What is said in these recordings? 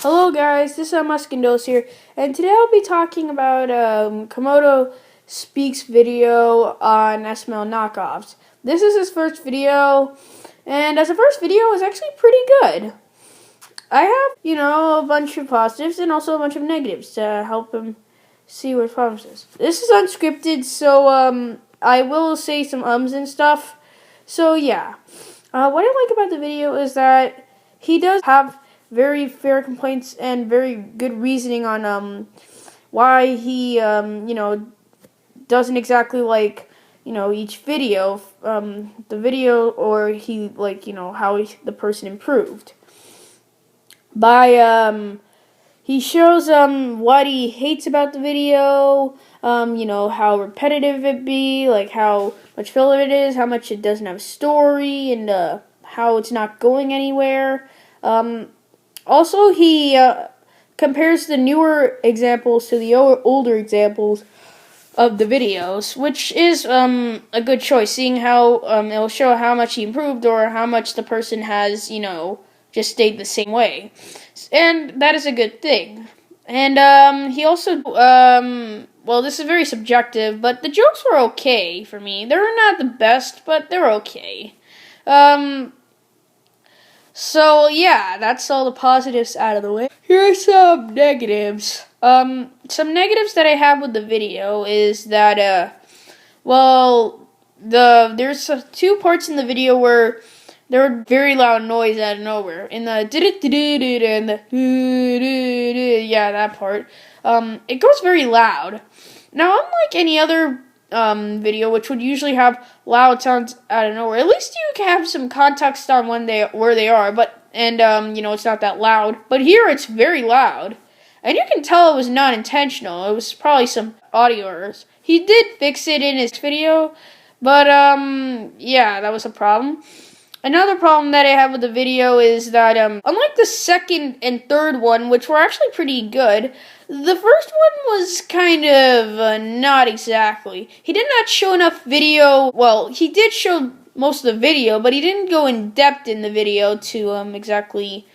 Hello guys, this is Muskindos here, and today I'll be talking about Komodo Speaks video on SML knockoffs. This is his first video, and as a first video, it's actually pretty good. I have, a bunch of positives and also a bunch of negatives to help him see what his problems is. This is unscripted, so I will say some ums and stuff. So yeah, what I like about the video is that he does have very fair complaints and very good reasoning on why he doesn't exactly like each video, the video, or he how the person improved by he shows what he hates about the video, how repetitive it be, like how much filler it is, how much it doesn't have a story, and how it's not going anywhere. Also, he compares the newer examples to the older examples of the videos, which is a good choice, seeing how it'll show how much he improved or how much the person has, just stayed the same way. And that is a good thing. And he also, well, this is very subjective, but the jokes were okay for me. They're not the best, but they're okay. So, yeah, that's all the positives out of the way. Here are some negatives. Some negatives that I have with the video is that, there's two parts in the video where there were very loud noise out of nowhere. In the and the yeah, that part. It goes very loud. Now, unlike any other video, which would usually have loud sounds out of nowhere, at least you can have some context on where they are, it's not that loud. But here it's very loud, and you can tell it was not intentional. It was probably some audio errors. He did fix it in his video, but yeah, that was a problem. Another problem that I have with the video is that, unlike the second and third one, which were actually pretty good, the first one was kind of not exactly. He did not show enough video. Well, he did show most of the video, but he didn't go in depth in the video to exactly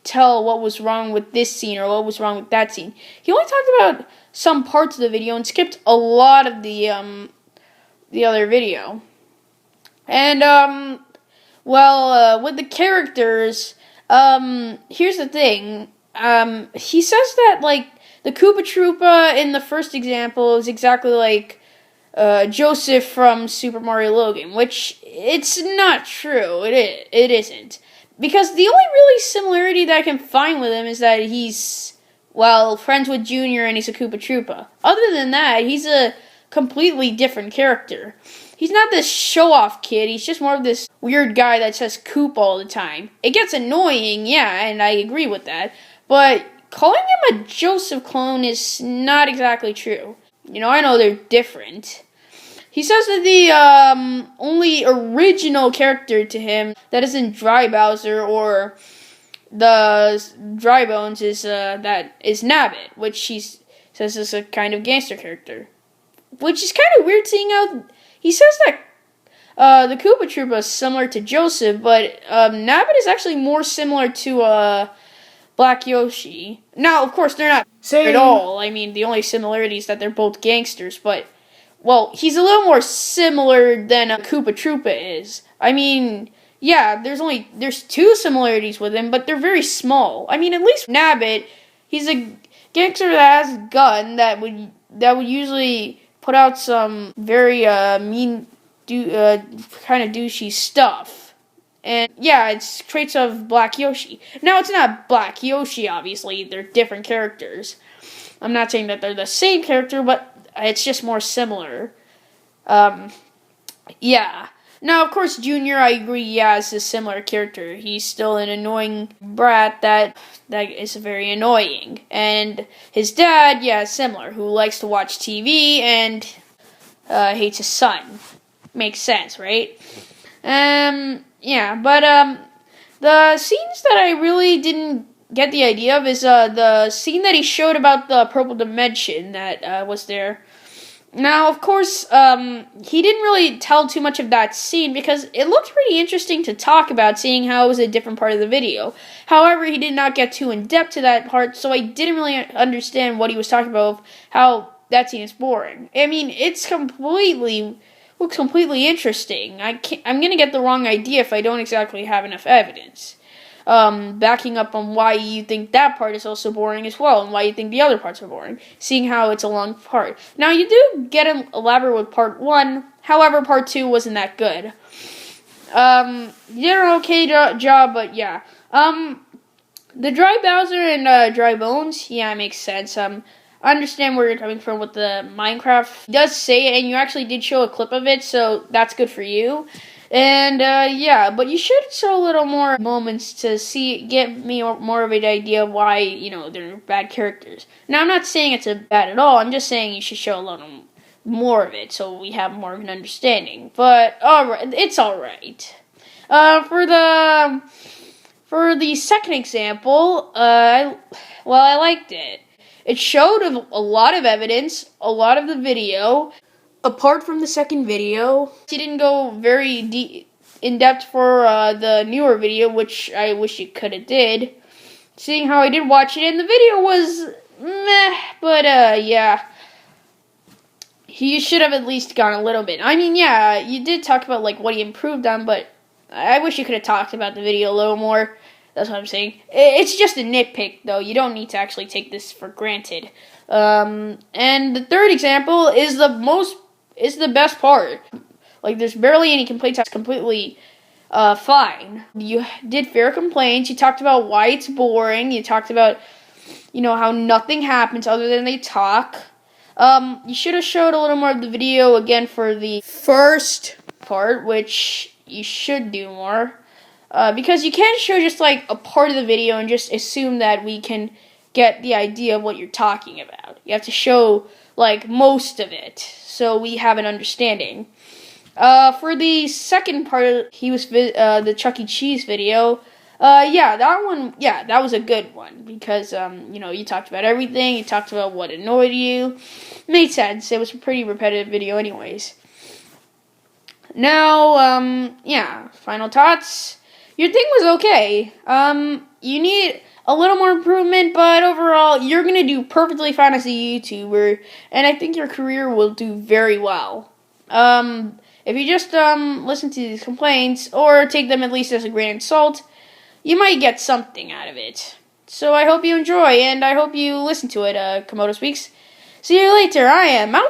tell what was wrong with this scene or what was wrong with that scene. He only talked about some parts of the video and skipped a lot of the other video. And with the characters, here's the thing. He says that, the Koopa Troopa in the first example is exactly like Joseph from Super Mario Logan, which it's not true. It isn't. Because the only really similarity that I can find with him is that he's, friends with Junior and he's a Koopa Troopa. Other than that, he's a completely different character. He's not this show-off kid. He's just more of this weird guy that says Coop all the time. It gets annoying, yeah, and I agree with that. But calling him a Joseph clone is not exactly true. I know they're different. He says that the only original character to him that isn't Dry Bowser or the Dry Bones is Nabbit, which he says is a kind of gangster character. Which is kind of weird, seeing how he says that the Koopa Troopa is similar to Joseph, but Nabbit is actually more similar to Black Yoshi. Now, of course, they're not at all. I mean, the only similarity is that they're both gangsters, but, he's a little more similar than a Koopa Troopa is. I mean, yeah, there's two similarities with him, but they're very small. I mean, at least Nabbit, he's a gangster that has a gun that would usually put out some very kind of douchey stuff. And yeah, it's traits of Black Yoshi. Now, it's not Black Yoshi, obviously. They're different characters. I'm not saying that they're the same character, but it's just more similar. Yeah. Now, of course, Junior, I agree, yeah, is a similar character. He's still an annoying brat that is very annoying. And his dad, yeah, is similar, who likes to watch TV and hates his son. Makes sense, right? Yeah, but the scenes that I really didn't get the idea of is the scene that he showed about the purple dimension that was there. Now, of course, he didn't really tell too much of that scene because it looked pretty interesting to talk about, seeing how it was a different part of the video. However, he did not get too in-depth to that part, so I didn't really understand what he was talking about, how that scene is boring. I mean, looks completely interesting. I'm going to get the wrong idea if I don't exactly have enough evidence. Backing up on why you think that part is also boring as well, and why you think the other parts are boring, seeing how it's a long part. Now, you do get elaborate with part 1, however, part 2 wasn't that good. You did an okay job, but yeah. The dry Bowser and dry Bones, yeah, it makes sense. I understand where you're coming from with the Minecraft. It does say it, and you actually did show a clip of it, so that's good for you. And, yeah, but you should show a little more moments to get me more of an idea of why, they're bad characters. Now, I'm not saying it's bad at all. I'm just saying you should show a little more of it so we have more of an understanding. But, alright, it's alright. For the second example, I liked it. It showed a lot of evidence, a lot of the video. Apart from the second video, he didn't go very in depth for the newer video, which I wish it could have did. Seeing how I did watch it, and the video was meh, but yeah. He should have at least gone a little bit. I mean, yeah, you did talk about like what he improved on, but I wish you could have talked about the video a little more. That's what I'm saying. It's just a nitpick, though. You don't need to actually take this for granted. And the third example is the best part. Like, there's barely any complaints. It's completely fine. You did fair complaints. You talked about why it's boring. You talked about, how nothing happens other than they talk. You should have showed a little more of the video again for the first part, which you should do more. Because you can't show just like a part of the video and just assume that we can get the idea of what you're talking about. You have to show like most of it so we have an understanding. For the second part, the Chuck E. Cheese video. That was a good one because you talked about everything. You talked about what annoyed you. Made sense. It was a pretty repetitive video, anyways. Now, final thoughts. Your thing was okay. You need a little more improvement, but overall, you're going to do perfectly fine as a YouTuber, and I think your career will do very well. If you just listen to these complaints, or take them at least as a grain of salt, you might get something out of it. So I hope you enjoy, and I hope you listen to it, Komodo Speaks. See you later. I am out.